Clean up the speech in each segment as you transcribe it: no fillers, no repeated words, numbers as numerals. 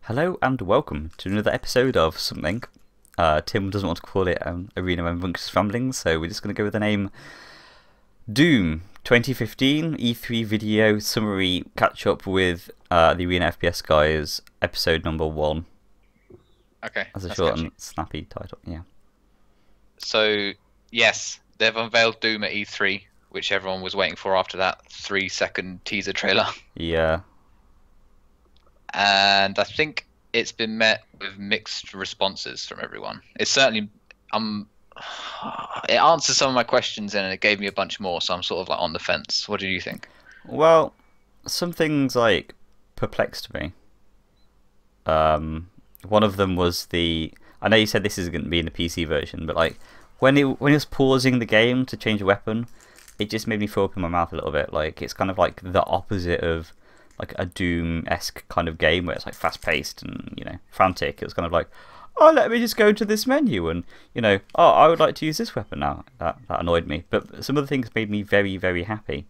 Hello and welcome to another episode of something. Tim doesn't want to call it Arena Rambunctious Ramblings, so we're just going to go with the name Doom 2015 E3 video summary catch up with the Arena FPS guys, episode number 1. Okay. As a short and snappy title, yeah. So, yes, they've unveiled Doom at E3, which everyone was waiting for after that 3-second teaser trailer. Yeah. And I think it's been met with mixed responses from everyone. It's certainly, it answered some of my questions and it gave me a bunch more, so I'm sort of like on the fence. What do you think? Well, some things like perplexed me. One of them was I know you said this is going to be in the PC version, but like when it was pausing the game to change a weapon, it just made me throw up in my mouth a little bit. Like it's kind of like the opposite of like a Doom-esque kind of game where it's like fast-paced and frantic. It was kind of like, oh, let me just go to this menu and oh, I would like to use this weapon now. That annoyed me, but some of the things made me very, very happy.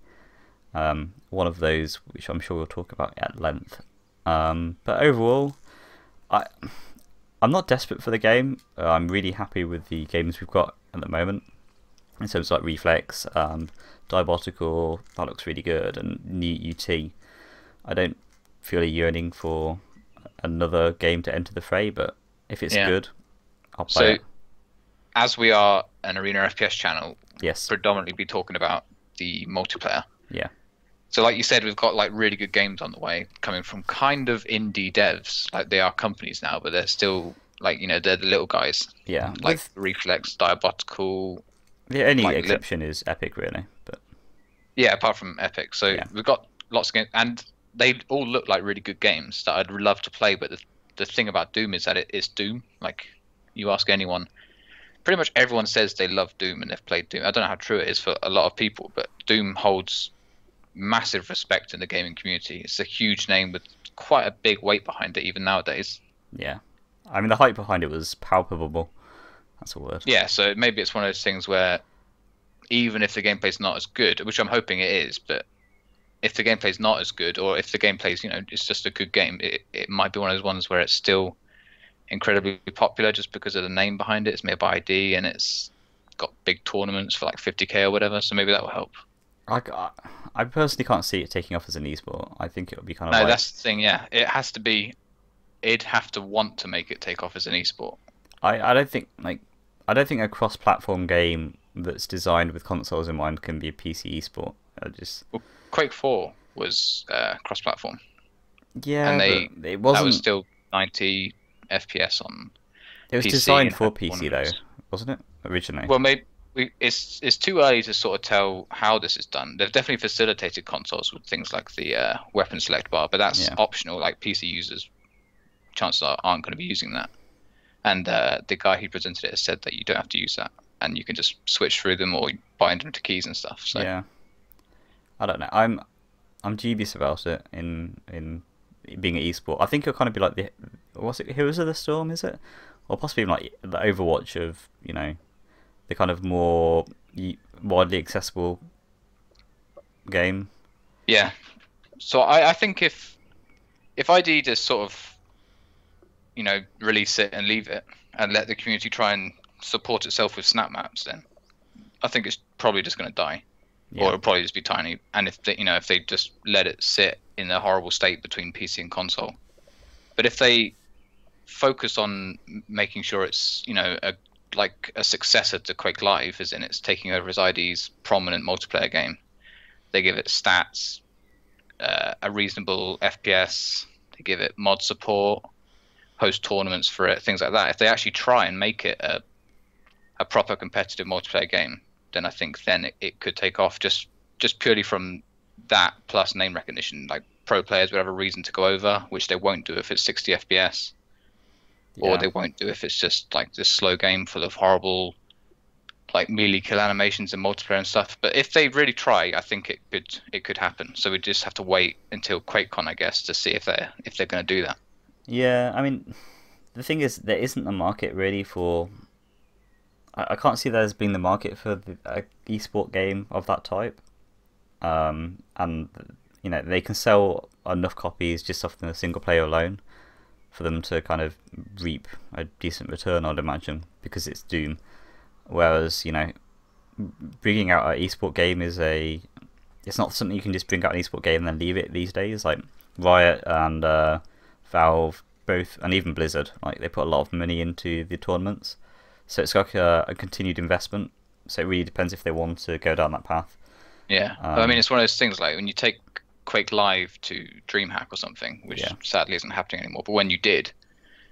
One of those, which I'm sure we'll talk about at length. But overall, I'm not desperate for the game. I'm really happy with the games we've got at the moment. In terms of like Reflex, Diabotical, that looks really good, and New UT. I don't feel a yearning for another game to enter the fray, but if it's good, I'll play it. As we are an Arena FPS channel, yes, predominantly be talking about the multiplayer. Yeah. So like you said, we've got like really good games on the way coming from kind of indie devs. Like they are companies now, but they're still like, they're the little guys. Yeah. Like Reflex, Diabotical. The only exception is Epic, really. But yeah, apart from Epic. So we've got lots of games, and they all look like really good games that I'd love to play. But the thing about Doom is that it's Doom. Like you ask anyone, pretty much everyone says they love Doom and they've played Doom. I don't know how true it is for a lot of people, but Doom holds massive respect in the gaming community. It's a huge name with quite a big weight behind it, even nowadays. Yeah, I mean the hype behind it was palpable. That's a word. Yeah, so maybe it's one of those things where even if the gameplay's not as good, which I'm hoping it is, but if the gameplay's not as good, or if the gameplay's, it's just a good game, it might be one of those ones where it's still incredibly popular just because of the name behind it. It's made by ID and it's got big tournaments for like 50k or whatever, so maybe that will help. I personally can't see it taking off as an esport. I think it would be kind of No, that's the thing, yeah. It'd have to want to make it take off as an esport. I don't think a cross-platform game that's designed with consoles in mind can be a PC esport. Well, Quake 4 was cross-platform. Yeah, and it wasn't. That was still 90 FPS on. It was PC designed for PC though, wasn't it? Originally. Well, maybe it's too early to sort of tell how this is done. They've definitely facilitated consoles with things like the weapon select bar, but that's optional. Like PC users, chances aren't going to be using that. And the guy who presented it has said that you don't have to use that, and you can just switch through them or bind them to keys and stuff. So yeah, I don't know. I'm dubious about it in being an esport. I think it'll kind of be like Heroes of the Storm, is it? Or possibly even like the Overwatch of the kind of more widely accessible game. Yeah. So I think if ID just sort of release it and leave it and let the community try and support itself with snap maps, then I think it's probably just going to die, or it'll probably just be tiny. And if they just let it sit in a horrible state between PC and console, but if they focus on making sure it's a successor to Quake Live, as in it's taking over as ID's prominent multiplayer game, they give it stats, a reasonable FPS, they give it mod support, host tournaments for it, things like that. If they actually try and make it a proper competitive multiplayer game, then I think it could take off just purely from that, plus name recognition. Like pro players would have a reason to go over, which they won't do if it's 60 FPS, or they won't do if it's just like this slow game full of horrible like melee kill animations and multiplayer and stuff. But if they really try, I think it could happen. So we just have to wait until QuakeCon, I guess, to see if they're going to do that. Yeah, I mean, the thing is, there isn't a market really for. I can't see there's been the market for a esport game of that type, and they can sell enough copies just off the single player alone for them to kind of reap a decent return, I'd imagine, because it's Doom. Whereas, bringing out an esport game it's not something you can just bring out an esport game and then leave it these days. Like Riot and Valve both, and even Blizzard, like they put a lot of money into the tournaments, so it's like a continued investment. So it really depends if they want to go down that path. Yeah, I mean, it's one of those things like when you take Quake Live to DreamHack or something, which sadly isn't happening anymore. But when you did,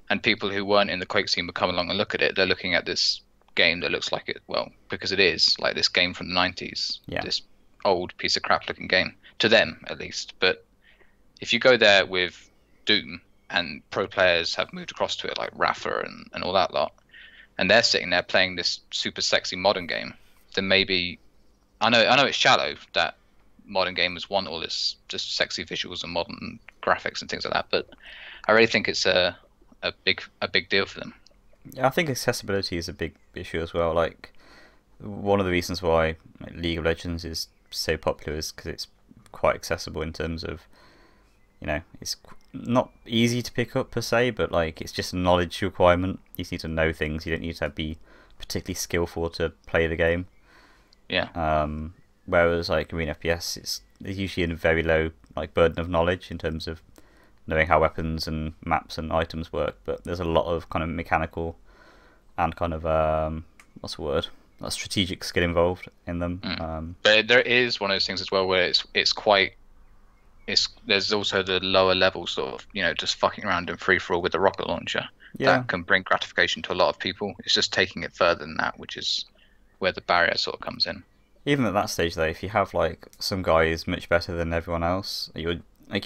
and people who weren't in the Quake scene would come along and look at it, they're looking at this game that looks like it, well, because it is like this game from the 90s, this old piece of crap looking game to them at least. But if you go there with Doom and pro players have moved across to it, like Rafa and all that lot, and they're sitting there playing this super sexy modern game, then maybe I know it's shallow that modern gamers want all this just sexy visuals and modern graphics and things like that, but I really think it's a big deal for them. Yeah, I think accessibility is a big issue as well. Like one of the reasons why League of Legends is so popular is because it's quite accessible in terms of, it's not easy to pick up per se, but like it's just a knowledge requirement. You just need to know things. You don't need to be particularly skillful to play the game. Yeah. Whereas like Arena FPS, it's usually a very low burden of knowledge in terms of knowing how weapons and maps and items work. But there's a lot of kind of mechanical and kind of what's the word? Strategic skill involved in them. But there is one of those things as well where there's also the lower level sort of just fucking around in free for all with the rocket launcher that can bring gratification to a lot of people. It's just taking it further than that, which is where the barrier sort of comes in. Even at that stage though, if you have some guy is much better than everyone else, you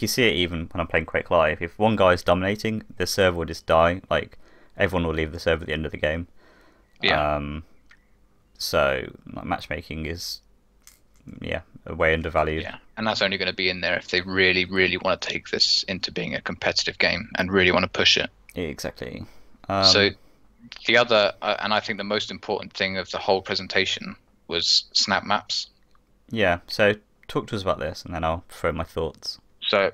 see it even when I'm playing Quake Live. If one guy is dominating, the server will just die. Like everyone will leave the server at the end of the game. So matchmaking is way undervalued. Yeah, and that's only going to be in there if they really, really want to take this into being a competitive game and really want to push it. Exactly. So the other, and I think the most important thing of the whole presentation was snap maps. Yeah. So talk to us about this, and then I'll throw my thoughts. So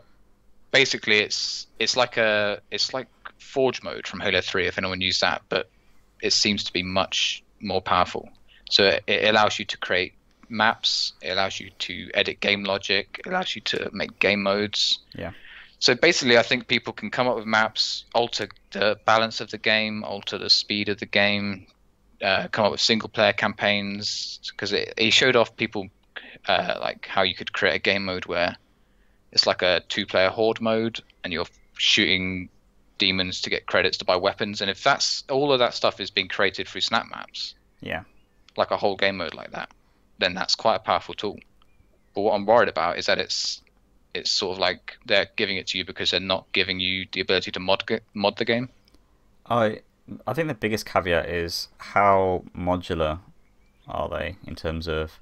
basically, it's like Forge mode from Halo 3, if anyone used that, but it seems to be much more powerful. So it allows you to create maps, it allows you to edit game logic, it allows you to make game modes. Yeah. So basically, I think people can come up with maps, alter the balance of the game, alter the speed of the game, come up with single-player campaigns. Because it showed off people like how you could create a game mode where it's like a two-player horde mode, and you're shooting demons to get credits to buy weapons. And if that's all of that stuff is being created through snap maps, like a whole game mode like that, then that's quite a powerful tool. But what I'm worried about is that it's sort of like they're giving it to you because they're not giving you the ability to mod the game. I think the biggest caveat is how modular are they in terms of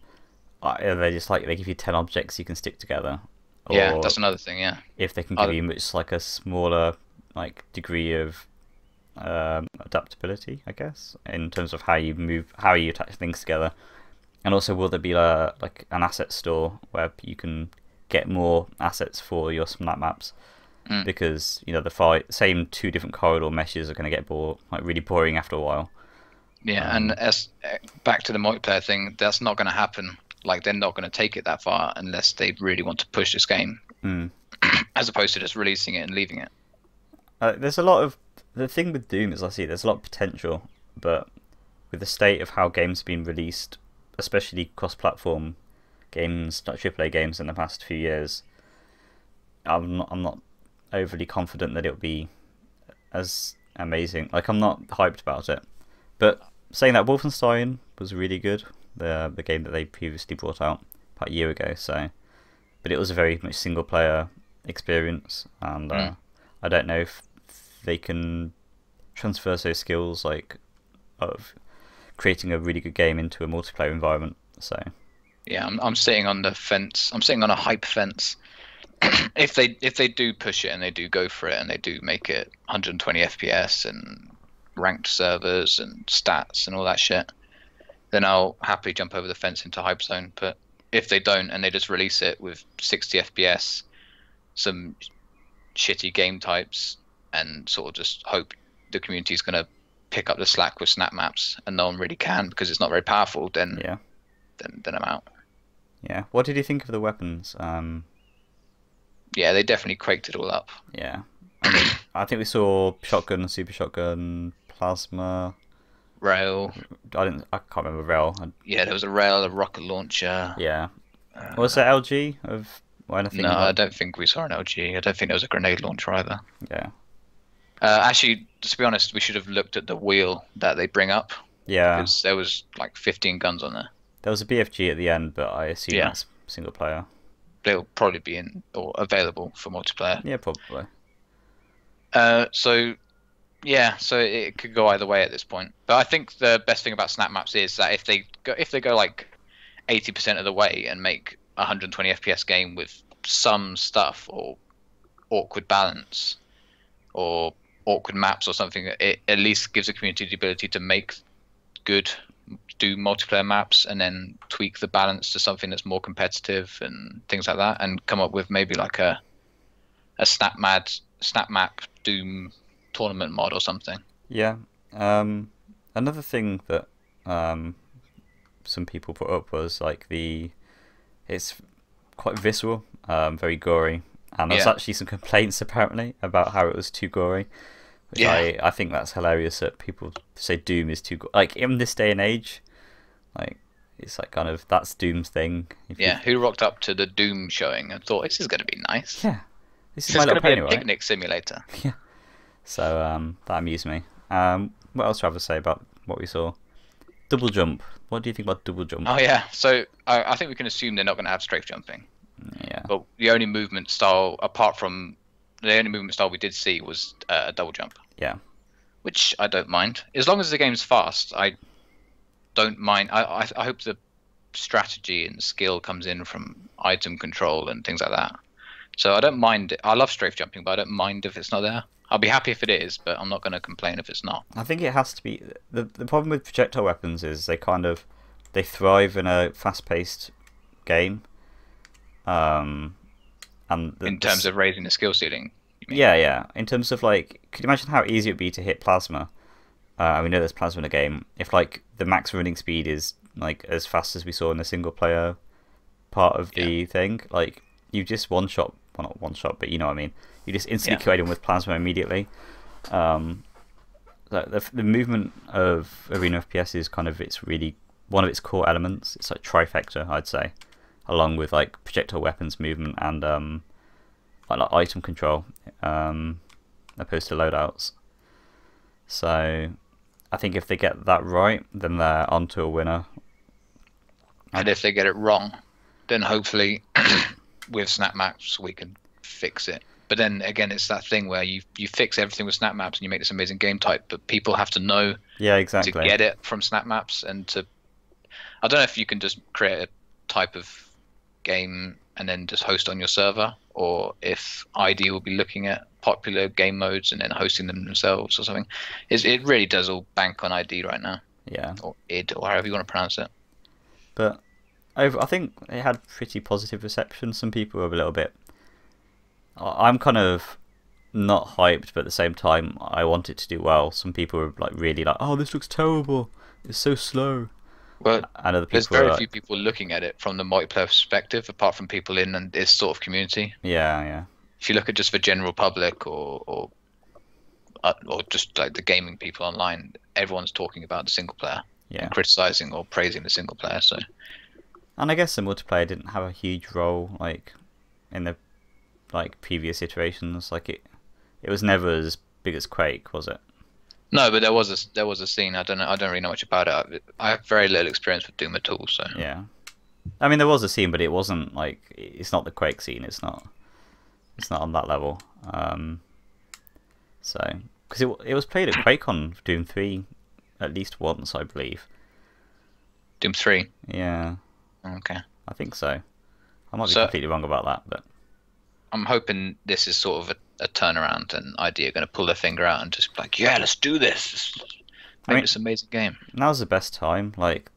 are they just like they give you 10 objects you can stick together? Or yeah, that's another thing. Yeah, if they can give you much a smaller degree of adaptability, I guess, in terms of how you move, how you attach things together. And also, will there be like an asset store where you can get more assets for your snap maps? Because the same two different corridor meshes are going to get really boring after a while. Yeah, and as back to the multiplayer thing, that's not going to happen. Like they're not going to take it that far unless they really want to push this game, as opposed to just releasing it and leaving it. There's a lot of the thing with Doom is there's a lot of potential, but with the state of how games have been released, especially cross-platform games, like AAA games in the past few years, I'm not overly confident that it'll be as amazing. Like I'm not hyped about it. But saying that, Wolfenstein was really good, the game that they previously brought out about a year ago. But it was a very much single-player experience, and I don't know if they can transfer those skills of creating a really good game into a multiplayer environment. So yeah, I'm sitting on the fence. I'm sitting on a hype fence. If they do push it and they do go for it and they do make it 120 FPS and ranked servers and stats and all that shit, then I'll happily jump over the fence into hype zone. But if they don't and they just release it with 60 FPS, some shitty game types, and sort of just hope the community is going to pick up the slack with snap maps, and no one really can because it's not very powerful, then Yeah. then I'm out. Yeah. What did you think of the weapons? Yeah, they definitely quaked it all up. Yeah. I mean, I think we saw shotgun, super shotgun, plasma. Rail. I can't remember rail. Yeah, there was a rail, a rocket launcher. Yeah. Was there LG of or anything? No, like... I don't think we saw an LG. I don't think there was a grenade launcher either. Yeah. Actually, to be honest, we should have looked at the wheel that they bring up. Yeah. Because there was like 15 guns on there. There was a BFG at the end, but I assume that's single player. They'll probably be in or available for multiplayer. Yeah, probably. So it could go either way at this point. But I think the best thing about snap maps is that if they go like 80% of the way and make 120 FPS game with some stuff or awkward balance or awkward maps or something, it at least gives the community the ability to do multiplayer maps and then tweak the balance to something that's more competitive and things like that, and come up with maybe like a snap map Doom tournament mod or something. Yeah. Another thing that some people put up was like it's quite visceral, very gory, and there's actually some complaints apparently about how it was too gory. Which I think that's hilarious that people say Doom is too like in this day and age, like it's like kind of that's Doom's thing. Who rocked up to the Doom showing and thought this is going to be nice? Yeah, this is my little going to be pony, a picnic simulator. Yeah. So that amused me. What else do I have to say about what we saw? Double jump. What do you think about double jump? Oh yeah, so I think we can assume they're not going to have strafe jumping. Yeah. But the only movement style, apart from the only movement style we did see, was a double jump. Yeah. Which I don't mind, as long as the game's fast. I don't mind. I hope the strategy and skill comes in from item control and things like that. So I don't mind it. I love strafe jumping, but I don't mind if it's not there. I'll be happy if it is, but I'm not going to complain if it's not. I think it has to be. The problem with projectile weapons is they thrive in a fast-paced game. And in terms of raising the skill ceiling. Yeah. In terms of like, could you imagine how easy it would be to hit plasma? We know there's plasma in the game. If like the max running speed is like as fast as we saw in the single player part of the thing, like you just well, not one shot, but you know what I mean. You just instantly kill them with plasma immediately. The movement of Arena FPS is kind of one of its core elements. It's like trifecta, I'd say, along with like projectile weapons movement and like item control, opposed to loadouts. So I think if they get that right, then they're onto a winner. And if they get it wrong, then hopefully with snap maps we can fix it. But then again, it's that thing where you fix everything with snap maps and you make this amazing game type, but people have to know exactly to get it from snap maps. And I don't know if you can just create a type of game and then just host on your server, or if ID will be looking at popular game modes and then hosting them themselves or something. It really does all bank on ID right now. Yeah. Or id, or however you want to pronounce it. But I think it had pretty positive reception. Some people were a little bit... I'm kind of not hyped, but at the same time, I want it to do well. Some people were like really like, oh, this looks terrible. It's so slow. Well, and other people there's very few people looking at it from the multiplayer perspective, apart from people in this sort of community. Yeah. If you look at just the general public or just like the gaming people online, everyone's talking about the single player and criticizing or praising the single player. So, and I guess the multiplayer didn't have a huge role like in the previous iterations. Like it was never as big as Quake, was it? No, but there was a scene. I don't really know much about it. I have very little experience with Doom at all. So yeah, I mean there was a scene, but it wasn't like it's not the Quake scene. It's not on that level. So because it was played at Quake on Doom 3 at least once, I believe. Doom 3. Yeah. Okay. I think so. I might be completely wrong about that, but I'm hoping this is sort of a turnaround, and ID are going to pull their finger out and just be like, yeah, let's do this. Make this amazing game. Now's the best time. Like,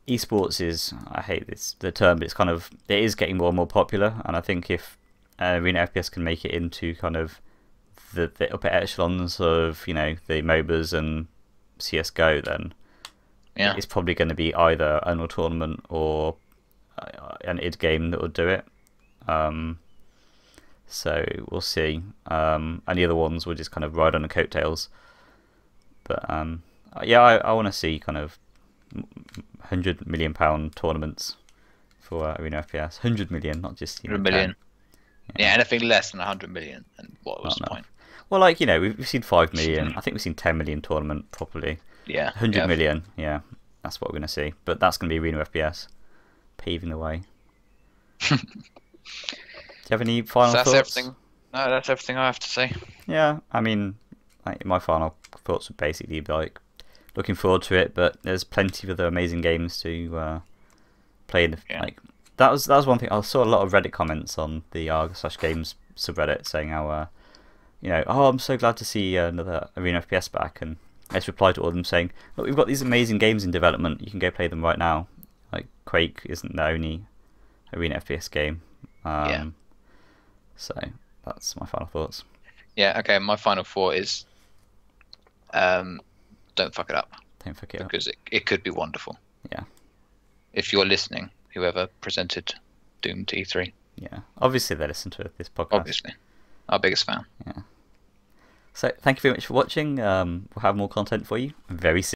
esports is, I hate the term, but it is getting more and more popular, and I think if Arena FPS can make it into kind of the upper echelons of the MOBAs and CS:GO, then it's probably going to be either Unreal Tournament or an id game that will do it. So we'll see. And the other ones will just kind of ride on the coattails. But yeah, I want to see kind of £100 million tournaments for Arena FPS. 100 million, not just 100 million. Yeah, anything less than 100 million. And what was the point? Well, like we've seen 5 million. I think we've seen 10 million tournament properly. Yeah. 100 million. Yeah, that's what we're gonna see. But that's gonna be Arena FPS, paving the way. Do you have any final thoughts? Everything. No, that's everything I have to say. Yeah, I mean, my final thoughts would basically be like looking forward to it, but there's plenty of other amazing games to play. Like that was one thing. I saw a lot of Reddit comments on the r/games subreddit saying how oh, I'm so glad to see another Arena FPS back, and I just replied to all of them saying, look, we've got these amazing games in development. You can go play them right now. Like Quake isn't the only Arena FPS game. So that's my final thoughts. Yeah. Okay. My final thought is, don't fuck it up. Don't fuck it up. Because it could be wonderful. Yeah. If you're listening, whoever presented Doom to E3. Yeah. Obviously they listen to this podcast. Obviously. Our biggest fan. Yeah. So thank you very much for watching. We'll have more content for you very soon.